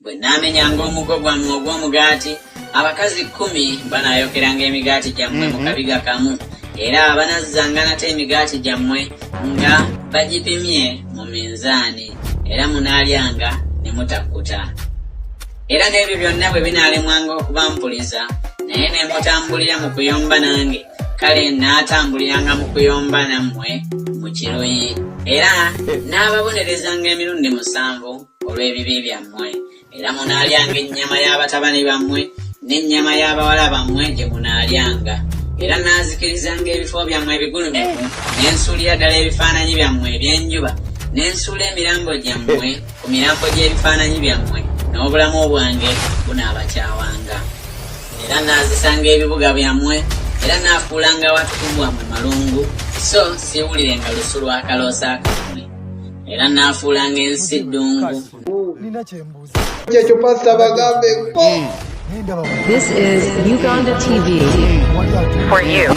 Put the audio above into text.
bwe naamenyanga omugo gwammwe ogw'omugaati abakazi 10 banaayokeranga emigaati gyammwe mu kabiga kamu era abanazzanga nate emigaati gyammwe nga bagipimye mu minzaani era munaalyanga ne mutakkuta. Era n'ebyo byonna bwe binaalemwanga okuba mpuliza naye ne mutambulira mu kuyomba nange kale naatambuliranga mu kuyomba nammwe mu kiruyi era n'ababonerezanga emirundi 7 olw'ebibi byammwe era munaalyanga ennyama y'abatabani bammwe n'ennyama y'abawala bammwe gye munaalyanga era naazikirizanga ebifo byammwe ebigulumivu n'ensuulira ddala ebifaananyi byammwe eby'enjuba n'ensuula emirambo gyammwe ku mirambo gy'ebifaananyi byammwe n'obulamu bwange bunaabakyawanga era naazisanga ebibuga byammwe era naafuulanga watukuvu wammwe malungu so siwulirenga lusu lwa kaloosa kammwe era naafuulanga ensi ddungu. This is Uganda TV. For you.